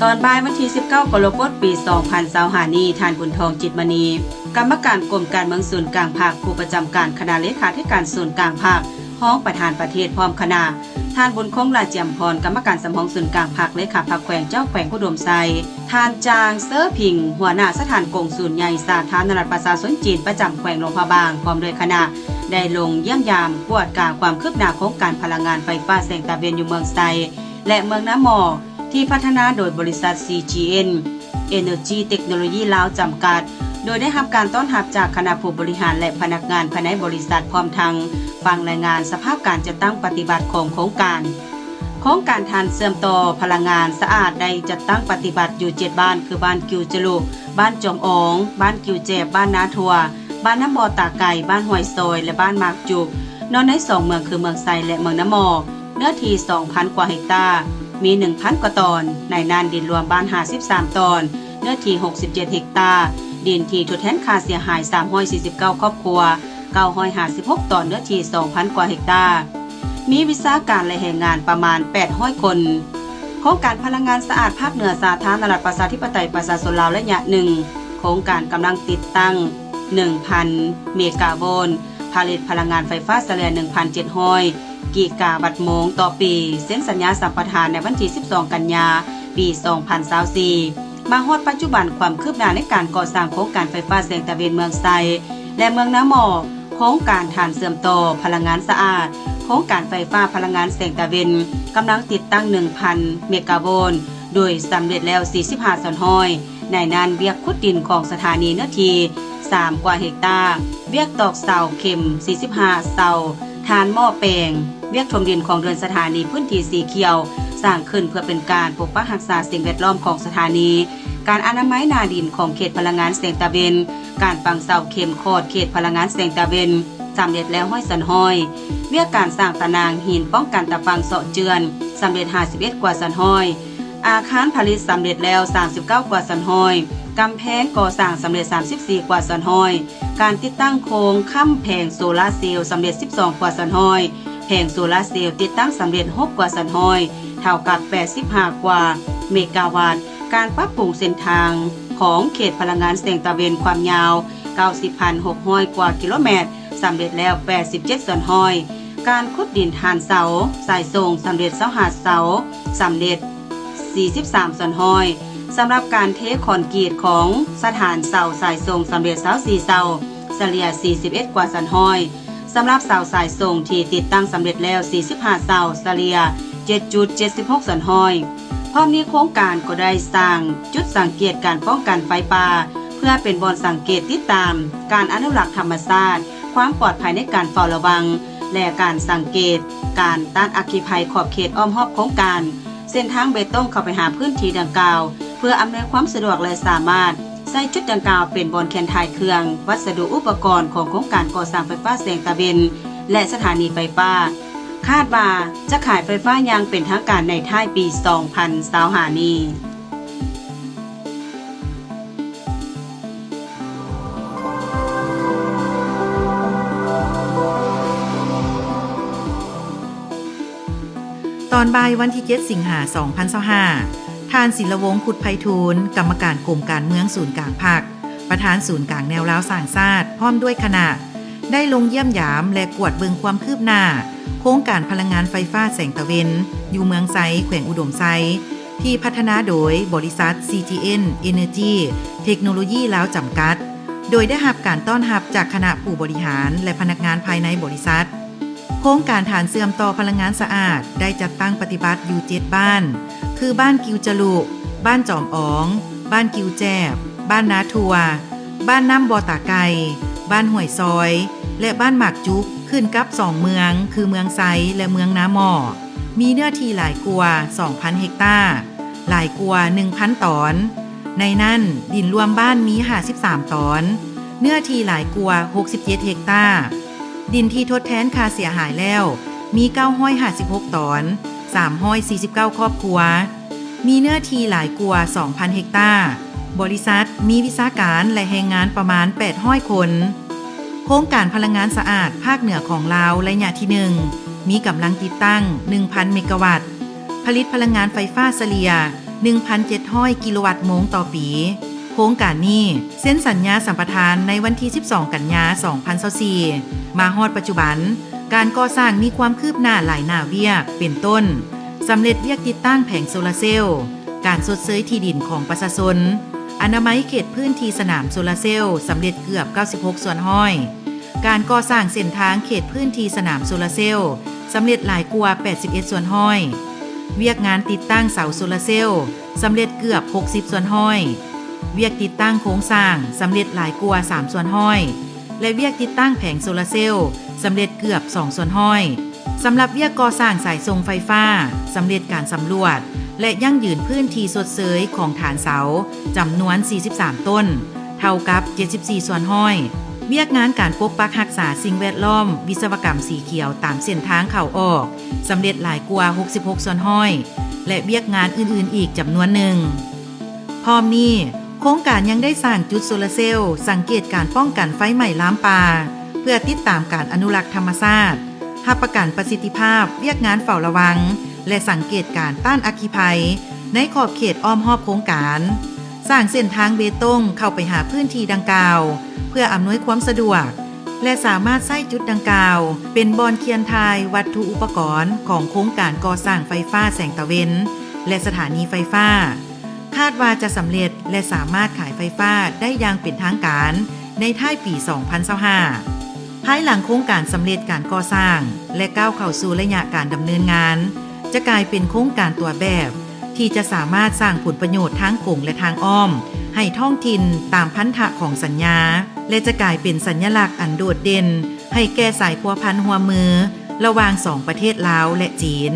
ตอนบ่ายวันที่19กรกฎาคมปี2025นี้ท่านบุญทองจิตมณีกรรมการกรมการเมืองศูนย์กลางภาคผู้ประจำการคณะเลขาธิการศูนย์กลางภาคห้องประธานประเทศพร้อมคณะท่านบุญคงลาเจียมพรกรรมการสำรองศูนย์กลางภาคเลขาภาคแขวงเจ้าแขวงอุดมไซท่านจางเซอผิงหัวหน้าสถานกงศูนย์ใหญ่สาธารณรัฐประชาชนจีนประจำแขวงหลวงพระบางพร้อมด้วยคณะได้ลงเยี่ยมยามตรวจการความคืบหน้าโครงการพลังงานไฟฟ้าแสงตะเวนอยู่เมืองไซและเมืองน้ำหมอกที่พัฒนาโดยบริษัท CGN Energy Technology ลาวจำกัดโดยได้รับการต้อนรับจากคณะผู้บริหารและพนักงานภายในบริษัทพร้อมทั้งฟังรายงานสภาพการจัดตั้งปฏิบัติของโครงการทานเสื่อมต่อพลังงานสะอาดได้จัดตั้งปฏิบัติอยู่7บ้านคือบ้านกิวจลุบ้านจอมอ๋องบ้านกิวแจบบ้านนาทัวบ้านน้ำบ่อตาไก่บ้านห้วยซอยและบ้านมากจุกนอนใน2เมืองคือเมืองไซและเมืองน้ำหมอกเนื้อที่ 2,000 กว่าเฮกตาร์มี 1,000 กว่าตอนในน่านดินรวมบ้าน53ตอนเนื้อที่67เฮกตาร์ดินที่ทดแทนค่าเสียหาย349ครอบครัว956ตอนเนื้อที่ 2,000 กว่าเฮกตาร์มีวิชาการและแรงงานประมาณ800คนโครงการพลังงานสะอาดภาคเหนือสาธารณรัฐประชาธิปไตยประชาชนลาวระยะ1โครงการกำลังติดตั้ง 1,000 เมกะโวลต์ผลิตพลังงานไฟฟ้าเฉลี่ย 1,700 กิกะวัตต์โมงต่อปีเซ็นสัญญาสัมปทานในวันที่12กันยายนปี2024มาฮอดปัจจุบันความคืบหน้าในการก่อสร้างโครงการไฟฟ้าแสงตะเวนเมืองไซและเมืองน้ำหมอกโครงการฐานเสื่อมต่อพลังงานสะอาดโครงการไฟฟ้าพลังงานแสงตะเวนกำลังติดตั้ง 1,000 เมกะโวลต์โดยสำเร็จแล้ว45ส่วนห้อยในนั้นเวียกขุดดินของสถานีเนื้อที่3กว่าเฮกตาร์เวียกตอกเสาเข็ม45เสาฐานหม้อแปลงเวียกถมดินของเรือนสถานีพื้นที่สีเขียวสร้างขึ้นเพื่อเป็นการปกปักรักษาสิ่งแวดล้อมของสถานีการอนามัยนาดินของเขตพลังงานแสงตะเวนการปังเสาเข็มคอดเขตพลังงานแสงตะเวนสำเร็จแล้วห้อยสันห้อยเวียกการสร้างตะนางหินป้องกันตะปังเสาะเจือนสำเร็จ51กว่าสันห้อยอาคารผลิตสำเร็จแล้ว39กว่าสันห้อยกำแพงก่อสร้างสำเร็จ34กว่าสันห้อยการติดตั้งโครงค้ำแผงโซลาร์เซลล์สำเร็จ12กว่าสันห้อยแผงโซลาร์เซลล์ติดตั้งสำเร็จ6กว่าสันห้อยเท่ากับ85กว่าเมกะวัตต์การปรับปรุงเส้นทางของเขตพลังงานแสงตะเวนความยาว 90,600 กว่ากิโลเมตรสำเร็จแล้ว87ส่วนห้อยการขุดดินฐานเสาสายส่งสำเร็จ25เสาสำเร็จ43ส่วนห้อยสำหรับการเทคอนกรีตของสถานเสาสายส่งสำเร็จ24เสาเฉลี่ย41กว่าสันห้อยสำหรับเสาสายส่งที่ติดตั้งสำเร็จแล้ว45เสาเฉลี่ย 7.76 สันห้อยพร้อมนี้โครงการก็ได้สร้างจุดสังเกตการป้องกันไฟป่าเพื่อเป็นบอนสังเกตติดตามการอนุรักษ์ธรรมชาติความปลอดภัยในการเฝ้าระวังและการสังเกตการต้านอัคคีภัยขอบเขตอ้อมรอบโครงการเส้นทางเบตงเข้าไปหาพื้นที่ดังกล่าวเพื่ออำนวยความสะดวกและสามารถใช้จุดดังกล่าวเป็นบอนแคนถ่ายเครื่องวัสดุอุปกรณ์ของโครงการก่อสร้างไฟฟ้าแสงตะเวนและสถานีไฟฟ้าคาดว่าจะขายไฟฟ้าอย่างเป็นทางการในท้ายปี2025นี้ตอนบ่ายวันที่7สิงหาคม2025ท่านศิลวงศ์ พุทธไพฑูรย์กรรมการกรมการเมืองศูนย์กลางภาคประธานศูนย์กลางแนวลาวสร้างชาติพร้อมด้วยคณะได้ลงเยี่ยมยามและกวดเบิงความคืบหน้าโครงการพลังงานไฟฟ้าแสงตะเวนอยู่เมืองไซแขวงอุดมไซที่พัฒนาโดยบริษัท CGN Energy Technology ลาวจำกัดโดยได้รับการต้อนรับจากคณะผู้บริหารและพนักงานภายในบริษัทโครงการฐานเสื่อมต่อพลังงานสะอาดได้จัดตั้งปฏิบัติอยู่7บ้านคือบ้านกิวจลุบ้านจอมอ๋องบ้านกิวแจบบ้านนาทัวบ้านน้ำบ่อตาไก่บ้านห้วยซอยและบ้านหมากจุกขึ้นกับ2เมืองคือเมืองไซและเมืองน้ำหมอมีเนื้อที่หลายกว่า 2,000 เฮกตาร์หลายกว่า 1,000 ตอนในนั้นดินรวมบ้านมี53ตอนเนื้อที่หลายกว่า67เฮกตาร์ดินที่ทดแทนค่าเสียหายแล้วมี956ตอน349ครอบครัวมีเนื้อที่หลายกว่า 2,000 เฮกตาร์บริษัทมีวิชาการและแรงงานประมาณ800คนโครงการพลังงานสะอาดภาคเหนือของลาวระยะที่1มีกำลังติดตั้ง 1,000 เมกะวัตต์ผลิตพลังงานไฟฟ้าเฉลี่ย 1,700 กิโลวัตต์โมงต่อปีโครงการนี้เซ็นสัญญาสัมปทานในวันที่ 12 กันยายน 2024 มาฮอดปัจจุบันการก่อสร้างมีความคืบหน้าหลายหน้าเวียกเป็นต้นสำเร็จเวียกติดตั้งแผงโซลาร์เซลล์การชดเชยที่ดินของประชาชนอนามัยเขตพื้นที่สนามโซลาร์เซลล์สำเร็จเกือบ 96 ส่วนห้อยการก่อสร้างเส้นทางเขตพื้นที่สนามโซลาร์เซลล์สำเร็จหลายกว่า 81 ส่วนห้อยเวียกงานติดตั้งเสาโซลาร์เซลล์สำเร็จเกือบ 60 ส่วนห้อยเวียกติดตั้งโครงสร้างสำเร็จหลายกว่า 3 ส่วนห้อยและเวียกติดตั้งแผงโซลาร์เซลล์สำเร็จเกือบ 2 ส่วนห้อยสำหรับเวียกก่อสร้างสายส่งไฟฟ้าสำเร็จการสำรวจและยั่งยืนพื้นที่สดเสยของฐานเสาจำนวน 43 ต้นเท่ากับ 74 ส่วนห้อยเวียกงานการปกปักรักษาสิ่งแวดล้อมวิศวกรรมสีเขียวตามเส้นทางเข้าออกสำเร็จหลายกว่า 66 ส่วนห้อยและเวียกงานอื่นๆอีกจำนวนหนึ่งพร้อมนี้โครงการยังได้สร้างจุดโซลาร์เซลล์สังเกตการป้องกันไฟไหม้ล้ามป่าเพื่อติดตามการอนุรักษ์ธรรมชาติรับประกันประสิทธิภาพเวียกงานเฝ้าระวังและสังเกตการต้านอัคคีภัยในขอบเขตอ้อมรอบโครงการสร้างเส้นทางเบตงเข้าไปหาพื้นที่ดังกล่าวเพื่ออำนวยความสะดวกและสามารถใช้จุดดังกล่าวเป็นบอนเคียนทายวัตถุอุปกรณ์ของโครงการก่อสร้างไฟฟ้าแสงตะเวนและสถานีไฟฟ้าคาดว่าจะสำเร็จและสามารถขายไฟฟ้าได้อย่างเป็นทางการในท้ายปี 2025 ภายหลังโครงการสำเร็จการก่อสร้างและก้าวเข้าสู่ระยะการดำเนินงานจะกลายเป็นโครงการตัวแบบที่จะสามารถสร้างผลประโยชน์ทั้งกงและทางอ้อมให้ท้องถิ่นตามพันธะของสัญญาและจะกลายเป็นสัญลักษณ์อันโดดเด่นให้แก่สายพัวพันหัวมือระหว่าง2 ประเทศลาวและจีน